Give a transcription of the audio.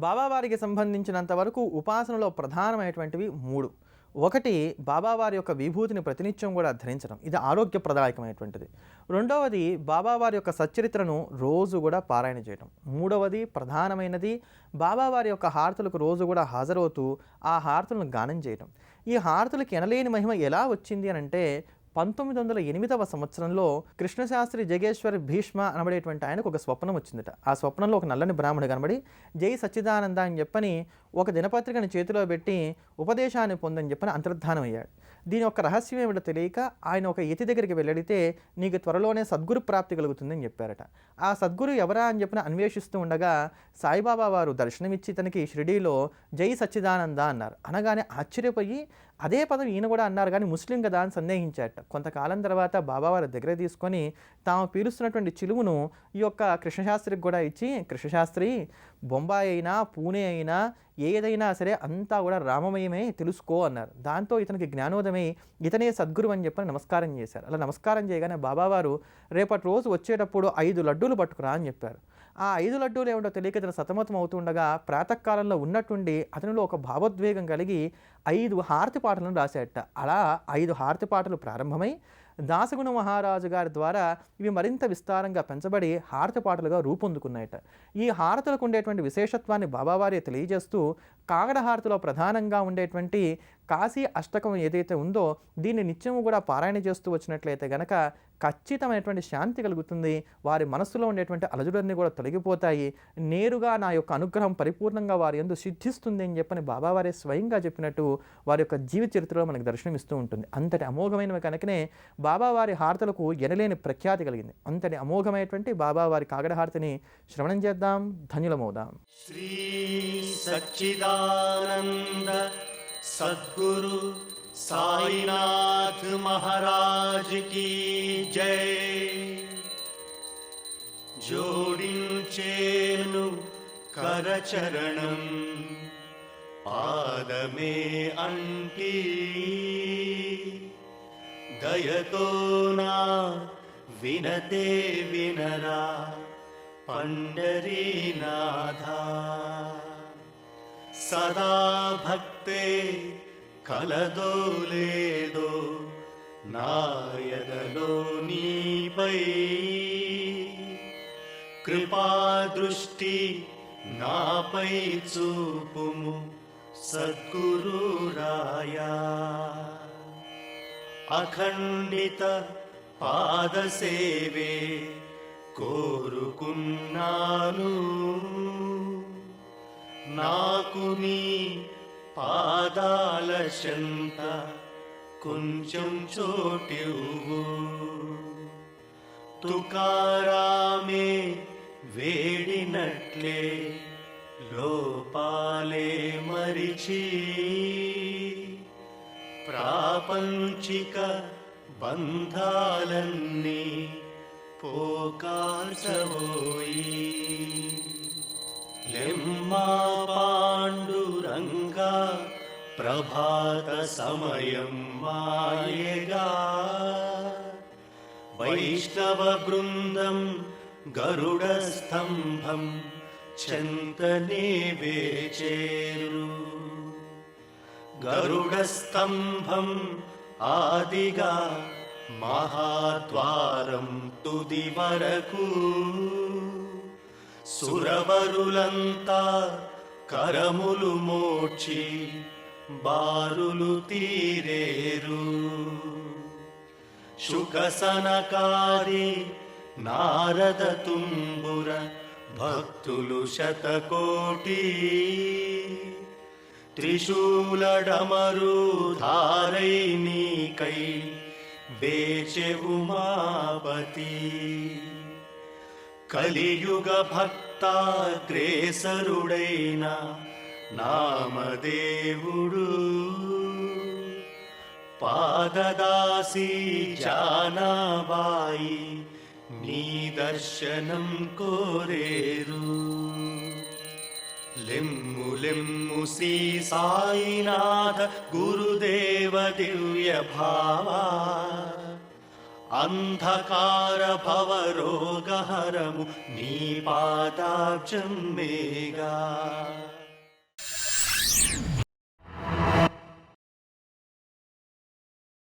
బాబావారికి సంబంధించినంత వరకు ఉపాసనలో ప్రధానమైనటువంటివి 3. ఒకటి, బాబావారి యొక్క విభూతిని ప్రతినిత్యం కూడా ధరించడం. ఇది ఆరోగ్యప్రదాయకమైనటువంటిది. రెండవది, బాబావారి యొక్క సచ్చరిత్రను రోజు కూడా పారాయణ చేయడం. మూడవది, ప్రధానమైనది, బాబావారి యొక్క హారతులకు రోజు కూడా హాజరవుతూ ఆ హారతులను గానం చేయడం. ఈ హారతులకు ఎనలేని మహిమ ఎలా వచ్చింది అనంటే 1908వ సంవత్సరంలో కృష్ణశాస్త్రి జగేశ్వరి భీష్మ అనబడేటువంటి ఆయనకు ఒక స్వప్నం వచ్చిందట. ఆ స్వప్నంలో ఒక నల్లని బ్రాహ్మణుడు కనబడి జై సచ్చిదానంద అని చెప్పని ఒక దినపత్రికను చేతిలో పెట్టి ఉపదేశాన్ని పొందని చెప్పని అంతర్ధానం అయ్యాడు. దీని యొక్క రహస్యం ఏమిటో తెలియక ఆయన ఒక యతి దగ్గరికి వెళ్ళడితే నీకు త్వరలోనే సద్గురు ప్రాప్తి కలుగుతుందని చెప్పారట. ఆ సద్గురు ఎవరా అని చెప్పిన అన్వేషిస్తూ ఉండగా సాయిబాబా వారు దర్శనమిచ్చి తనకి షిరిడీలో జై సచ్చిదానంద అన్నారు. అనగానే ఆశ్చర్యపోయి అదే పదం ఈయన కూడా అన్నారు కానీ ముస్లిం కదా అని సందేహించారట. కొంతకాలం తర్వాత బాబావారి దగ్గర తీసుకొని తాము పీలుస్తున్నటువంటి చిలుమును ఈ యొక్క కృష్ణశాస్త్రికి కూడా ఇచ్చి, కృష్ణశాస్త్రి బొంబాయి అయినా పూణే అయినా ఏదైనా సరే అంతా కూడా రామమయమే తెలుసుకో అన్నారు. దాంతో ఇతనికి జ్ఞానోదమై ఇతనే సద్గురు అని చెప్పని నమస్కారం చేశారు. అలా నమస్కారం చేయగానే బాబావారు రేపటి రోజు వచ్చేటప్పుడు 5 లడ్డూలు పట్టుకురా అని చెప్పారు. ఆ 5 లడ్డూలు ఏమిటో తెలియక ఇతను సతమతం అవుతుండగా ప్రాతకాలంలో ఉన్నట్టుండి అతనిలో ఒక భావోద్వేగం కలిగి 5 హారతి పాటలను రాశాడట. అలా 5 హారతి పాటలు ప్రారంభమై దాసగుణ మహారాజు గారి ద్వారా ఇవి మరింత విస్తారంగా పెంచబడి హారతి పాటలుగా రూపొందుకున్నాయట. ఈ హారతులకు ఉండేటువంటి విశేషత్వాన్ని బాబావారి తెలియజేస్తూ కాగడ హారతిలో ప్రధానంగా ఉండేటువంటి కాశీ అష్టకం ఏదైతే ఉందో దీన్ని నిత్యము కూడా పారాయణ చేస్తూ వచ్చినట్లయితే గనక ఖచ్చితమైనటువంటి శాంతి కలుగుతుంది. వారి మనస్సులో ఉండేటువంటి అలజడులన్నీ కూడా తొలగిపోతాయి. నేరుగా నా యొక్క అనుగ్రహం పరిపూర్ణంగా వారి యందు సిద్ధిస్తుంది అని చెప్పని బాబావారే స్వయంగా చెప్పినట్టు వారి యొక్క జీవిత చరిత్రలో మనకు దర్శనమిస్తూ ఉంటుంది. అంతటి అమోఘమైనవి కనుకనే బాబావారి హారతులకు ఎనలేని ప్రఖ్యాతి కలిగింది. అంతటి అమోఘమైనటువంటి బాబావారి కాగడ హారతిని శ్రవణం చేద్దాం, ధన్యులమవుదాం. శ్రీ సచ్చిదానంద సద్గురు సాయినాథ్ మహారాజ్ की జై. జోడించేను కరచరణం పాదమే అంటి, దయతో నా వినతే వినరా పండరీనాథా. సదా భక్తే కలదో లేదో నాయదలో నీపై, కృపాదృష్టి నాపై చూపుము సద్గురురాయా. అఖండిత పాదసేవే కోరుకున్నాను, నాకు నీ పాదాల చెంత కొంచెం చోటివ్వు. తుకారామే వేడినట్లే లోపాలే మరిచి, ప్రాపంచిక బంధాలన్నీ పోకాల్చబోయి. లెమ్మా పాండురంగా ప్రభాత సమయం మాయగా, వైష్ణవ బృందం గరుడ స్తంభం చెంతనే వేచేరు. గరుడ స్తంభం ఆదిగా మహాద్వారం తుది వరకు, సురవరులంతా కరములు మోచి బారులు తీరేరు. శుకసనకారి నారద తుంబుర భక్తులు శతకోటి, త్రిశూలడమరు ధారై నీకై వేచె ఉమాపతి. కలియుగ భక్తాగ్రేసరుడైన నామదేవుడు, పాదదాసి జానాబాయి నీ దర్శనం కోరేరు. లెమ్ము లెమ్ము శ్రీ సాయినాథ గురుదేవ దివ్య భావా, అంధకార భవరోగహరము నీ పాదాబ్జం మేగా